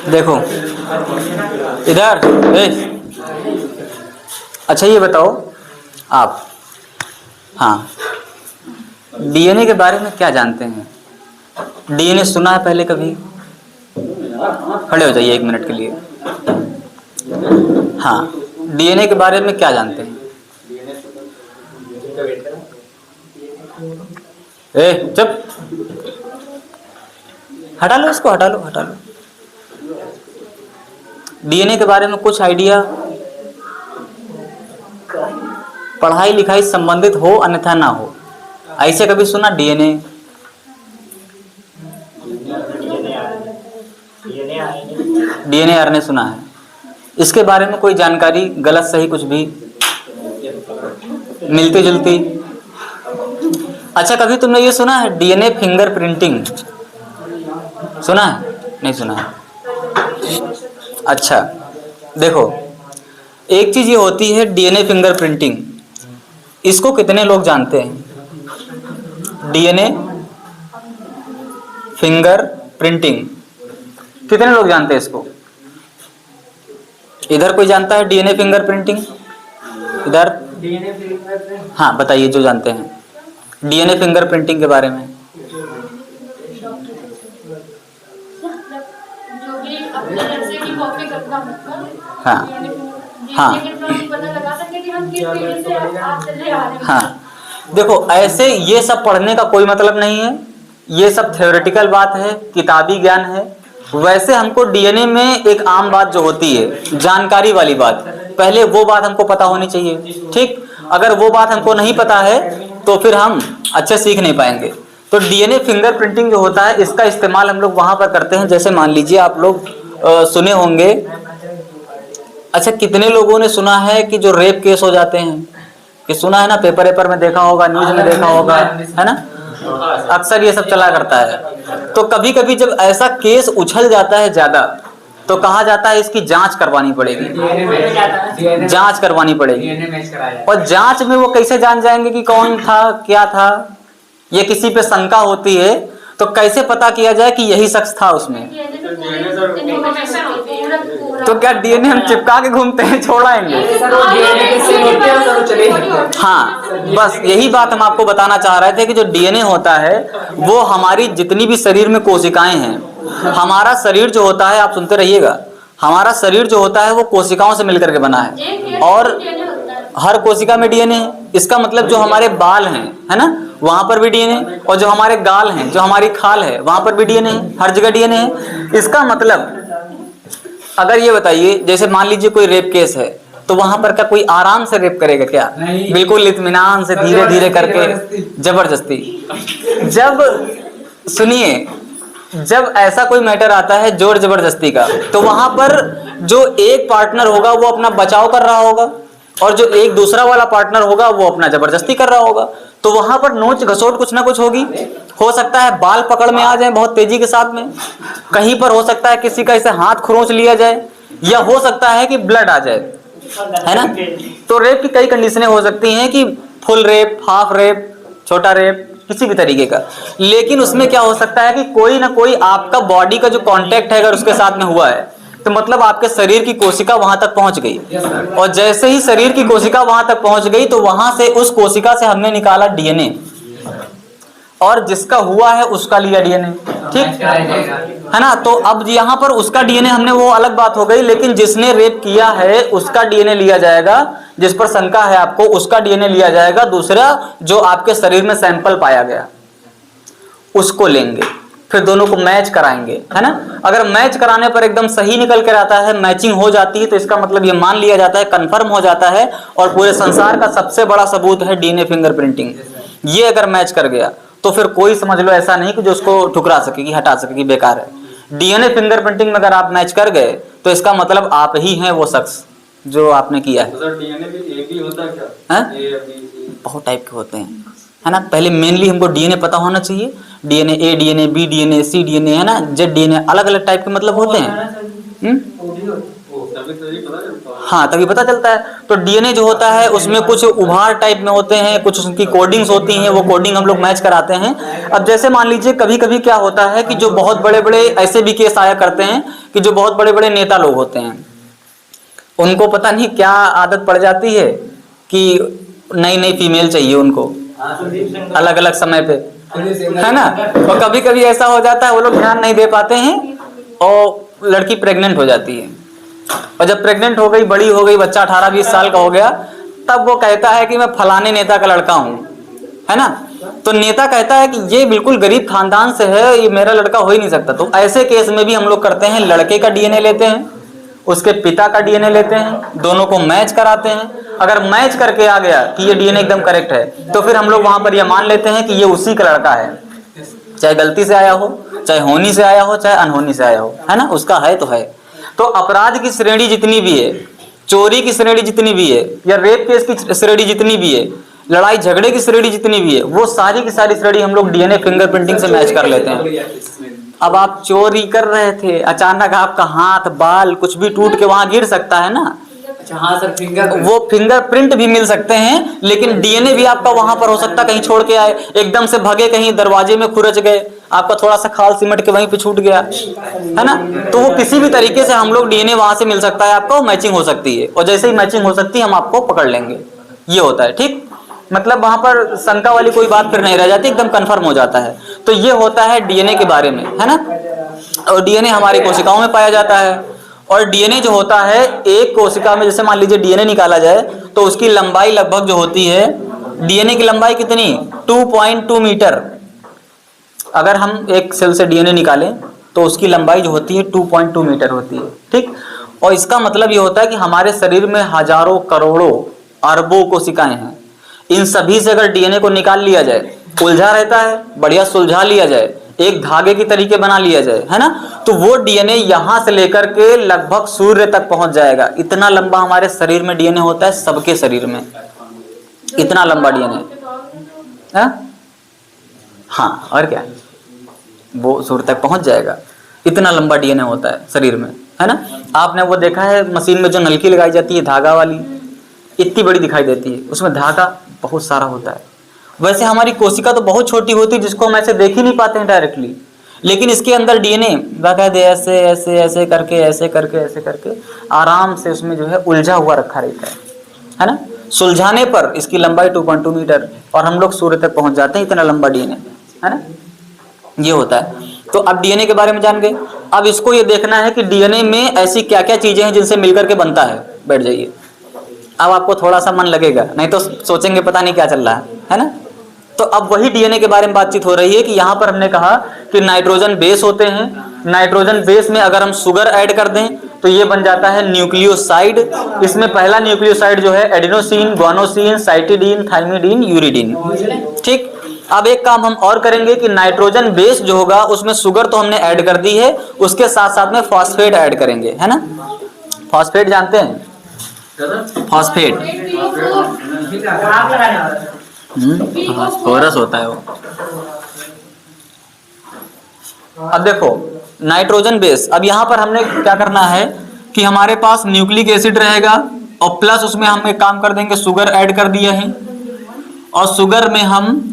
देखो इधर, अच्छा ये बताओ आप, हाँ, डीएनए के बारे में क्या जानते हैं? डीएनए सुना है पहले कभी? खड़े हो जाइए 1 मिनट के लिए। हाँ, डीएनए के बारे में क्या जानते हैं? चुप, हटा लो इसको, हटा लो, हटा लो। डीएनए के बारे में कुछ आइडिया? पढ़ाई लिखाई संबंधित हो अन्यथा ना हो, ऐसे कभी सुना डीएनए? डीएनए आरएनए सुना है? इसके बारे में कोई जानकारी गलत सही कुछ भी मिलती जुलती? अच्छा कभी तुमने ये सुना है डीएनए फिंगर प्रिंटिंग? सुना है? नहीं सुना है? अच्छा देखो, एक चीज ये होती है डीएनए फिंगर प्रिंटिंग, इसको कितने लोग जानते हैं? डीएनए फिंगर प्रिंटिंग कितने लोग जानते हैं इसको? इधर कोई जानता है डीएनए फिंगर प्रिंटिंग? इधर? हाँ बताइए जो जानते हैं डीएनए फिंगर प्रिंटिंग के बारे में। हाँ हाँ हाँ, देखो ऐसे ये सब पढ़ने का कोई मतलब नहीं है, ये सब थ्योरेटिकल बात है, किताबी ज्ञान है। वैसे हमको डीएनए में एक आम बात जो होती है, जानकारी वाली बात, पहले वो बात हमको पता होनी चाहिए, ठीक? अगर वो बात हमको नहीं पता है तो फिर हम अच्छे सीख नहीं पाएंगे। तो डीएनए फिंगर प्रिंटिंग जो होता है, इसका इस्तेमाल हम लोग वहां पर करते हैं, जैसे मान लीजिए आप लोग सुने होंगे, अच्छा कितने लोगों ने सुना है कि जो रेप केस हो जाते हैं, कि सुना है ना, पेपर वेपर में देखा होगा, न्यूज में देखा होगा, है ना, अक्सर ये सब चला करता है। तो कभी कभी जब ऐसा केस उछल जाता है ज्यादा, तो कहा जाता है इसकी जांच करवानी पड़ेगी, जांच करवानी पड़ेगी। और जांच में वो कैसे जान जाएंगे कि कौन था क्या था? ये किसी पे शंका होती है तो कैसे पता किया जाए कि यही शख्स था उसमें? तो क्या डीएनए हम चिपका के घूमते हैं, छोड़ाएंगे? हाँ, बस यही बात हम आपको बताना चाह रहे थे कि जो डीएनए होता है वो हमारी जितनी भी शरीर में कोशिकाएं हैं, हमारा शरीर जो होता है, आप सुनते रहिएगा, हमारा शरीर जो होता है वो कोशिकाओं से मिलकर के बना है, और हर कोशिका में डीएनए है। इसका मतलब जो हमारे बाल हैं, है ना, वहां पर भी डीएनए, और जो हमारे गाल हैं, जो हमारी खाल है, वहां पर भी डीएनए है, हर जगह डीएनए है। इसका मतलब अगर ये बताइए, जैसे मान लीजिए कोई रेप केस है, तो वहां पर क्या कोई आराम से रेप करेगा क्या? बिल्कुल इत्मीनान से, धीरे धीरे करके, जबरदस्ती। जब सुनिए, जब ऐसा कोई मैटर आता है जोर जबरदस्ती का, तो वहां पर जो एक पार्टनर होगा वो अपना बचाव कर रहा होगा, और जो एक दूसरा वाला पार्टनर होगा वो अपना जबरदस्ती कर रहा होगा। तो वहां पर नोच घसोट कुछ ना कुछ होगी। हो सकता है बाल पकड़ में आ जाए बहुत तेजी के साथ में, कहीं पर हो सकता है किसी का इसे हाथ खरोंच लिया जाए, या हो सकता है कि ब्लड आ जाए, है ना। तो रेप की कई कंडीशनें हो सकती हैं, कि फुल रेप, हाफ रेप, छोटा रेप, किसी भी तरीके का। लेकिन उसमें क्या हो सकता है कि कोई ना कोई आपका बॉडी का जो कांटेक्ट है अगर उसके साथ में हुआ है, तो मतलब आपके शरीर की कोशिका वहां तक पहुंच गई, और जैसे ही शरीर की कोशिका वहां तक पहुंच गई तो वहां से उस कोशिका से हमने निकाला डीएनए, और जिसका हुआ है उसका लिया डीएनए, ठीक है ना। तो अब यहाँ पर उसका डीएनए हमने, वो अलग बात हो गई, लेकिन जिसने रेप किया है उसका डीएनए लिया जाएगा, जिस पर शंका है आपको उसका डीएनए लिया जाएगा, दूसरा जो आपके शरीर में सैंपल पाया गया उसको लेंगे, फिर दोनों को मैच कराएंगे, है ना। अगर मैच कराने पर एकदम सही निकल कर आता है, मैचिंग हो जाती है, तो इसका मतलब ये मान लिया जाता है, कंफर्म हो जाता है, और पूरे संसार का सबसे बड़ा सबूत है डीएनए फिंगर प्रिंटिंग। ये अगर मैच कर गया तो फिर कोई समझ लो ऐसा नहीं कि जो उसको ठुकरा सके, कि हटा सके, कि बेकार है। डीएनए फिंगर प्रिंटिंग में अगर आप मैच कर गए तो इसका मतलब आप ही हैं वो शख्स जो आपने किया है। तो सर डीएनए भी एक ही होता है क्या? बहुत टाइप के होते हैं, है ना। पहले मेनली हमको डीएनए पता होना चाहिए, डीएनए ए डीएनए बी डीएनए सी डीएनए, है ना, जेड डीएनए, अलग अलग टाइप के मतलब होते हैं। तभी तो ये पता चलता है। हाँ, तभी पता चलता है। तो डीएनए जो होता है उसमें कुछ उभार टाइप में होते हैं, कुछ उसकी कोडिंग्स होती हैं, वो कोडिंग हम लोग मैच कराते हैं। अब जैसे मान लीजिए कभी कभी क्या होता है कि जो बहुत बड़े बड़े ऐसे भी केस आया करते हैं कि जो बहुत बड़े बड़े नेता लोग होते हैं, उनको पता नहीं क्या आदत पड़ जाती है कि नई नई फीमेल चाहिए उनको अलग अलग समय पे, है ना। और कभी कभी ऐसा हो जाता है वो लोग ध्यान नहीं दे पाते हैं और लड़की प्रेग्नेंट हो जाती है। और जब प्रेग्नेंट हो गई, बड़ी हो गई, बच्चा 18-20 साल का हो गया, तब वो कहता है कि मैं फलाने नेता का लड़का हूं, है ना। तो नेता कहता है कि ये बिल्कुल गरीब खानदान से है, ये मेरा लड़का हो ही नहीं सकता। तो ऐसे केस में भी हम लोग करते हैं, लड़के का डीएनए लेते हैं, उसके पिता का डीएनए लेते हैं, दोनों को मैच कराते हैं। अगर मैच करके आ गया कि ये डीएनए एकदम करेक्ट है, तो फिर हम लोग वहां पर यह मान लेते हैं कि ये उसी का लड़का है, चाहे गलती से आया हो, चाहे होनी से आया हो, चाहे अनहोनी से आया हो, है ना, उसका है तो है। तो अपराध की श्रेणी जितनी भी है, चोरी की श्रेणी जितनी भी है, या रेप केस की श्रेणी जितनी भी है, लड़ाई झगड़े की श्रेणी जितनी भी है, वो सारी की सारी श्रेणी हम लोग डीएनए फिंगरप्रिंटिंग से मैच कर लेते हैं। अब आप चोरी कर रहे थे, अचानक आपका हाथ बाल कुछ भी टूट के वहां गिर सकता है ना। अच्छा हाँ सर, वो फिंगरप्रिंट भी मिल सकते हैं, लेकिन डीएनए भी आपका वहां पर हो सकता है। कहीं छोड़ के आए, एकदम से भगे, कहीं दरवाजे में खुरच गए, आपका थोड़ा सा खाल सिमट के वहीं पे छूट गया, है ना। तो वो किसी भी तरीके से हम लोग डीएनए वहां से मिल सकता है आपको, मैचिंग हो सकती है, और जैसे ही मैचिंग हो सकती है हम आपको पकड़ लेंगे। ये होता है, ठीक। मतलब वहां पर शंका वाली कोई बात फिर नहीं रह जाती, एकदम कंफर्म हो जाता है। तो ये होता है डीएनए के बारे में, है ना। और डीएनए हमारी कोशिकाओं में पाया जाता है। और डीएनए जो होता है, एक कोशिका में जैसे मान लीजिए डीएनए निकाला जाए तो उसकी लंबाई लगभग जो होती है, डीएनए की लंबाई कितनी, 2.2 मीटर। अगर हम एक सेल से डीएनए निकालें तो उसकी लंबाई जो होती है 2.2 मीटर होती है, ठीक। और इसका मतलब ये होता है कि हमारे शरीर में हजारों करोड़ों अरबों कोशिकाएं हैं। इन सभी से अगर डीएनए को निकाल लिया जाए, उलझा रहता है, बढ़िया सुलझा लिया जाए, एक धागे की तरीके बना लिया जाए, है ना, तो वो डीएनए यहां से लेकर के लगभग सूर्य तक पहुंच जाएगा। इतना लंबा हमारे शरीर में डीएनए होता है, सबके शरीर में इतना लंबा डीएनए, हाँ, और क्या, वो सूर्य तक पहुंच जाएगा। इतना लंबा डीएनए होता है शरीर में, है ना। आपने वो देखा है मशीन में जो नलकी लगाई जाती है धागा वाली, इतनी बड़ी दिखाई देती है, उसमें धागा बहुत सारा होता है। वैसे हमारी कोशिका तो बहुत छोटी होती है, जिसको हम ऐसे देख ही नहीं पाते हैं डायरेक्टली, लेकिन इसके अंदर डीएनए बाकायदे ऐसे ऐसे ऐसे करके ऐसे करके ऐसे करके आराम से उसमें जो है उलझा हुआ रखा रहता है ना। सुलझाने पर इसकी लंबाई 2.2 मीटर, और हम लोग सूर्य तक पहुंच जाते हैं, इतना लंबा डीएनए, है ना। ये होता है। तो अब डीएनए के बारे में जान गए। अब इसको ये देखना है कि डीएनए में ऐसी क्या क्या चीजें हैं जिनसे मिलकर के बनता है। बैठ जाइए, अब आपको थोड़ा सा मन लगेगा, नहीं तो सोचेंगे पता नहीं क्या चल रहा है ना। तो अब वही डीएनए के बारे में बातचीत हो रही है कि यहाँ पर हमने कहा कि नाइट्रोजन बेस होते हैं। नाइट्रोजन बेस में अगर हम शुगर ऐड कर दें तो ये बन जाता है न्यूक्लियोसाइड। इसमें पहला न्यूक्लियोसाइड जो है adenosine, guanosine, cytidine, thymidine, uridine, ठीक। अब एक काम हम और करेंगे कि नाइट्रोजन बेस जो होगा उसमें शुगर तो हमने ऐड कर दी है, उसके साथ साथ में फॉस्फेट ऐड करेंगे, है ना। फॉस्फेट जानते हैं, फॉस्फेट फॉस्फोरस होता है वो। अब देखो नाइट्रोजन बेस, अब यहां पर हमने क्या करना है कि हमारे पास न्यूक्लिक एसिड रहेगा और प्लस उसमें हम एक काम कर देंगे, शुगर ऐड कर दिया है, और शुगर में हम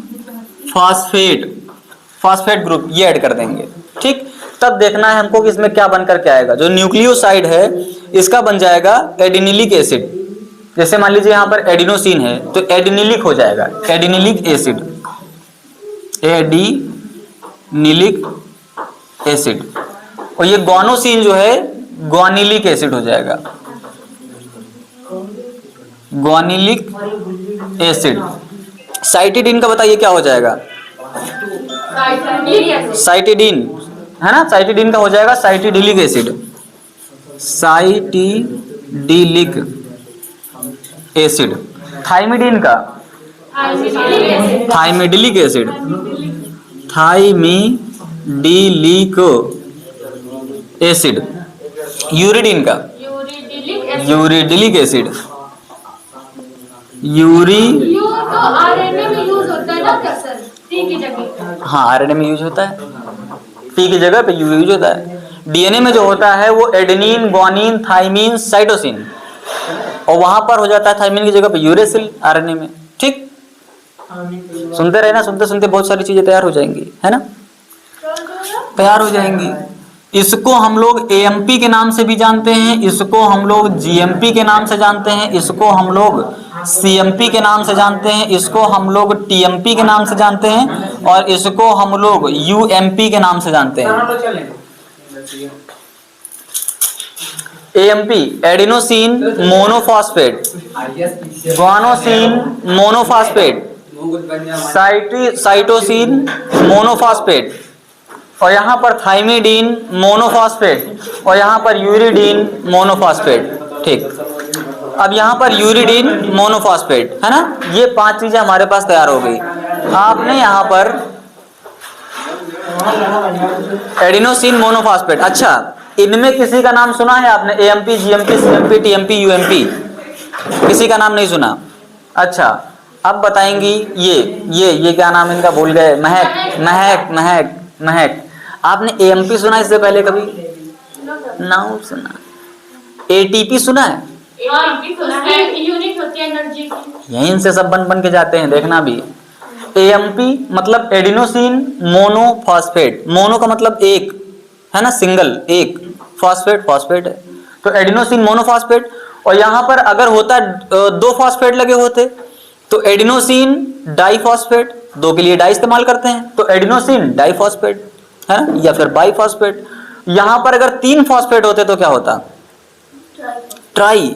फॉस्फेट ग्रुप ये ऐड कर देंगे, ठीक। तब देखना है हमको कि इसमें क्या बनकर के आएगा। जो न्यूक्लियोसाइड है इसका बन जाएगा एडिनिलिक एसिड। जैसे मान लीजिए यहाँ पर एडिनोसिन है तो एडिनिलिक हो जाएगा, एडिनिलिक एसिड, एडिनिलिक एसिड। और ये ग्वानोसिन जो है ग्वानिलिक एसिड हो जाएगा, ग्वानिलिक एसिड। साइटिडीन का बताइए क्या हो जाएगा, साइटिडीन, है ना। साइटिडीन का हो जाएगा cytidylic acid, cytidylic acid. Thymidine का थाइमिडिलिक एसिड, थाइमिडिलिक एसिड। यूरिडीन का यूरिडिलिक एसिड, आरएनए में यूज होता है ना सर, टी की जगह। हाँ, आरएनए में यूज होता है, टी की जगह पे यू यूज होता है। डीएनए में जो होता है वो एडेनिन, ग्वानिन, थाइमिन, साइटोसिन, और वहां पर हो जाता है थाइमिन की जगह पे यूरेसिल आरएनए में। ठीक, सुनते रहे ना, सुनते सुनते बहुत सारी चीजें तैयार हो जाएंगी, है ना, तैयार हो जाएंगी। इसको हम लोग एएमपी के नाम से भी जानते हैं, इसको हम लोग जीएमपी के नाम से जानते हैं, इसको हम लोग सीएमपी के नाम से जानते हैं, इसको हम लोग टीएमपी के नाम से जानते हैं, और इसको हम लोग यूएमपी के नाम से जानते हैं। AMP adenosine monophosphate, guanosine monophosphate, cytosine monophosphate, और यहाँ पर थाइमिडीन मोनोफॉस्फेट, और यहाँ पर यूरिडीन मोनोफॉस्फेट। ठीक, अब यहाँ पर यूरिडीन मोनोफॉस्फेट है ना, ये 5 चीजें हमारे पास तैयार हो गई। आपने यहाँ पर एडिनोसिन मोनोफॉस्फेट, अच्छा इनमें किसी का नाम सुना है आपने? AMP, GMP, CMP, TMP, UMP, किसी का नाम नहीं सुना? अच्छा, अब बताएंगी ये क्या नाम इनका भूल गए, महक महक महक महक। आपने एएमपी सुना इससे पहले कभी? नाउ सुना। एटीपी सुना है? यूनिट होती है एनर्जी की। यहीं से सब बन के जाते हैं, देखना भी। एएमपी मतलब एडिनोसिन मोनोफॉस्फेट, मोनो का मतलब एक है ना, सिंगल एक, फॉस्फेट फॉस्फेट है, तो एडिनोसिन मोनोफॉस्फेट। और यहाँ पर अगर होता 2 फॉस्फेट लगे होते तो एडिनोसिन डाइफॉस्फेट, 2 के लिए डाई इस्तेमाल करते हैं, तो एडिनोसिन डाइफॉस्फेट है ना, या फिर बाइफॉस्फेट। यहाँ पर अगर 3 फॉस्फेट होते तो क्या होता? ट्राई।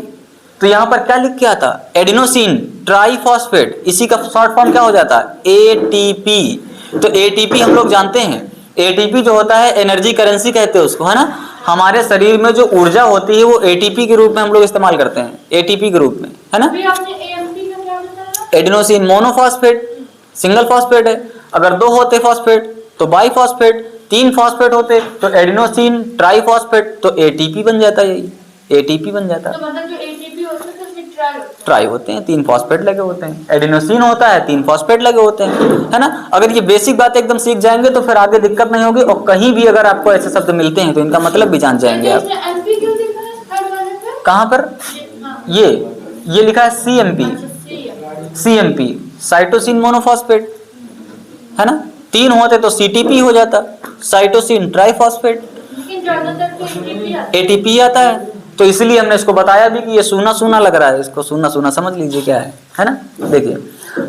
तो यहाँ पर क्या लिख के आता? एडिनोसिन ट्राइफॉस्फेट, इसी का शॉर्ट फॉर्म क्या हो जाता है? एटीपी। तो एटीपी हम लोग जानते हैं, एटीपी जो होता है एनर्जी करेंसी कहते हैं उसको, है ना। हमारे शरीर में जो ऊर्जा होती है वो एटीपी के रूप में हम लोग इस्तेमाल करते हैं, एटीपी के रूप में, है ना। अभी आपने एएमपी का क्या बताया? एडिनोसिन मोनोफॉस्फेट सिंगल फॉस्फेट है, अगर 2 होते फॉस्फेट तो बाइफॉस्फेट, 3 फॉस्फेट होते तो एडिनोसिन ट्राइफॉस्फेट, तो एटीपी बन जाता है, यही एटीपी बन जाता है। तो मतलब जो एटीपी होता है तो उसमें ट्राई होता है। ट्राई होते हैं, 3 फॉस्फेट लगे होते हैं, एडिनोसिन होता है 3 फॉस्फेट लगे होते हैं, है ना। अगर ये बेसिक बात एकदम सीख जाएंगे तो फिर आगे दिक्कत नहीं होगी, और कहीं भी अगर आपको ऐसे शब्द मिलते हैं तो इनका मतलब भी जान जाएंगे आप। इसमें एमपी क्यों लिखा है थर्ड वाले पे? कहाँ पर? हाँ। ये लिखा है सीएमपी, सीएमपी साइटोसिन मोनोफॉस्फेट, है ना। 3 होते तो सीटीपी हो जाता, साइटोसिन ट्राइफॉस्फेट, लेकिन ज्यादातर तो एटीपी आता है। एटीपी आता है। तो इसलिए हमने इसको बताया भी कि ये सूना सूना लग रहा है, इसको सूना सूना समझ लीजिए क्या है ना। देखिए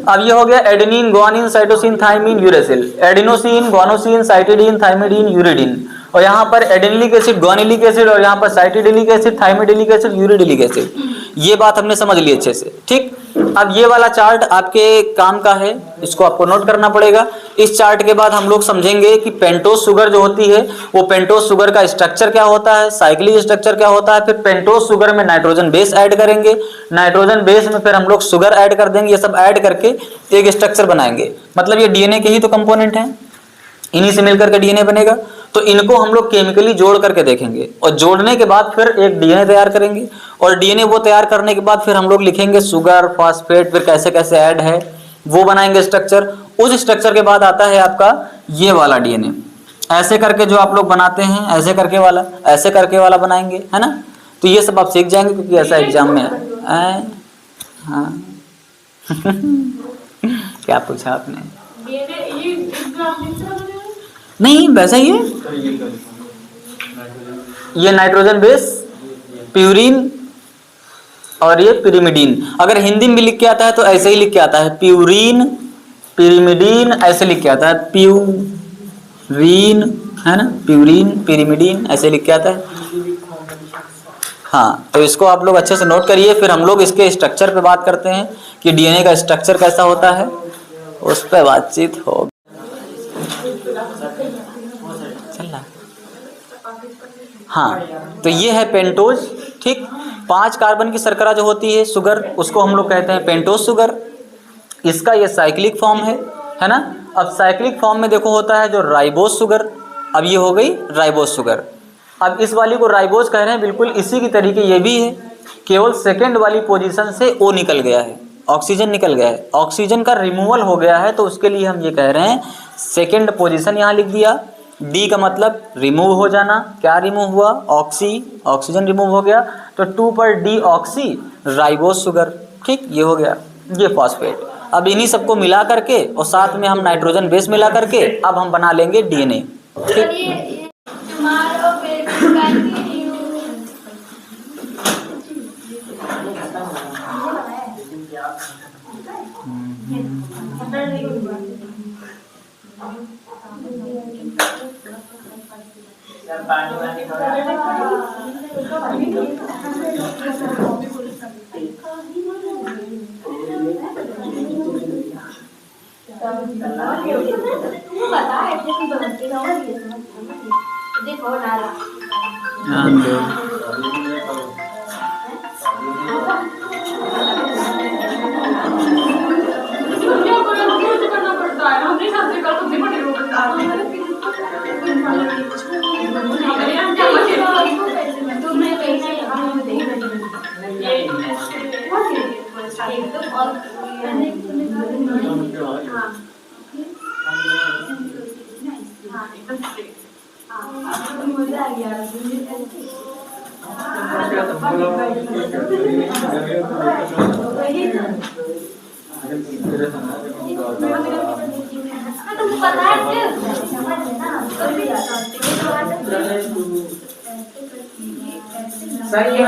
अब ये हो गया adenine, guanine, cytosine, thymine, uracil. Adenosine, guanosine, cytidine, thymidine, uridine, और यहाँ पर एडेनिलिक एसिड, ग्वानिलिक एसिड, और यहाँ पर साइटिडिलिक एसिड, थाइमिडिलिक एसिड, यूरिडिलिक एसिड। ये बात हमने समझ ली अच्छे से, ठीक। अब ये वाला चार्ट आपके काम का है, इसको आपको नोट करना पड़ेगा। इस चार्ट के बाद हम लोग समझेंगे कि पेंटोज शुगर जो होती है वो पेंटोज शुगर का स्ट्रक्चर क्या होता है, साइक्लिक स्ट्रक्चर क्या होता है, फिर पेंटोज शुगर में नाइट्रोजन बेस ऐड करेंगे, नाइट्रोजन बेस में फिर हम लोग शुगर ऐड कर देंगे, ये सब ऐड करके एक स्ट्रक्चर बनाएंगे। मतलब ये डीएनए के ही तो कंपोनेंट हैं, इन्हीं से मिलकर के डीएनए बनेगा। तो इनको हम लोग केमिकली जोड़ करके देखेंगे, और जोड़ने के बाद फिर एक डीएनए तैयार करेंगे, और डीएनए वो तैयार करने के बाद फिर हम लोग लिखेंगे शुगर, फॉस्फेट, फिर कैसे कैसे ऐड है वो बनाएंगे स्ट्रक्चर। उस स्ट्रक्चर के बाद आता है आपका ये वाला डीएनए, ऐसे करके जो आप लोग बनाते हैं, ऐसे करके वाला बनाएंगे, है ना। तो ये सब आप सीख जाएंगे क्योंकि ऐसा एग्जाम में है। हाँ क्या पूछा आपने? नहीं वैसा ही है, ये नाइट्रोजन बेस, प्यूरिन, और ये पिरिमिडीन। अगर हिंदी में लिख के आता है तो ऐसे ही लिख के आता है, प्यूरिन, पिरिमिडीन, ऐसे लिख के आता है, प्यूरिन, है ना, प्यूरिन, पिरिमिडीन, ऐसे लिख के आता है। हाँ, तो इसको आप लोग अच्छे से नोट करिए, फिर हम लोग इसके स्ट्रक्चर पे बात करते हैं कि डीएनए का स्ट्रक्चर कैसा होता है, उस पर बातचीत हो। हाँ, तो ये है पेंटोज, ठीक। 5 कार्बन की शर्करा जो होती है शुगर, उसको हम लोग कहते हैं पेंटोज शुगर। इसका ये साइक्लिक फॉर्म है ना। अब साइक्लिक फॉर्म में देखो होता है जो राइबोज शुगर। अब ये हो गई राइबोज शुगर। अब इस वाली को राइबोज कह रहे हैं, बिल्कुल इसी की तरीके ये भी है, केवल सेकेंड वाली पोजीशन से ओ निकल गया है, ऑक्सीजन निकल गया है, ऑक्सीजन का रिमूवल हो गया है, तो उसके लिए हम ये कह रहे हैं सेकेंड पोजीशन यहाँ लिख दिया। डी का मतलब रिमूव हो जाना। क्या रिमूव हुआ? ऑक्सीजन रिमूव हो गया, तो 2 पर डी ऑक्सी राइबोस शुगर। ठीक, ये हो गया, ये फॉस्फेट। अब इन्हीं सबको मिला करके और साथ में हम नाइट्रोजन बेस मिला करके अब हम बना लेंगे डीएनए। ठीक, करना पड़ता है, हमने सबसे कल खुद ही बड़ी रोक सही है।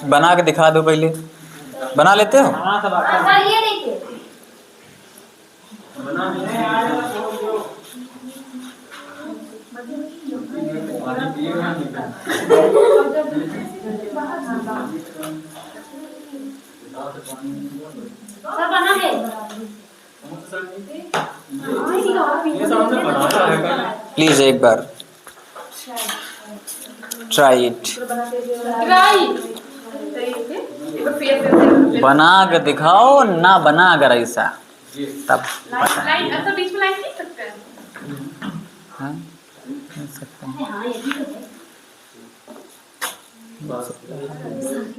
बना के दिखा दो, पहले बना लेते हो? प्लीज एक बार ट्राई इट। बना के दिखाओ ना, बना अगर ऐसा तब पता है। ऐसा बीच में लाइन नहीं सकते हैं। हाँ, नहीं सकते हैं।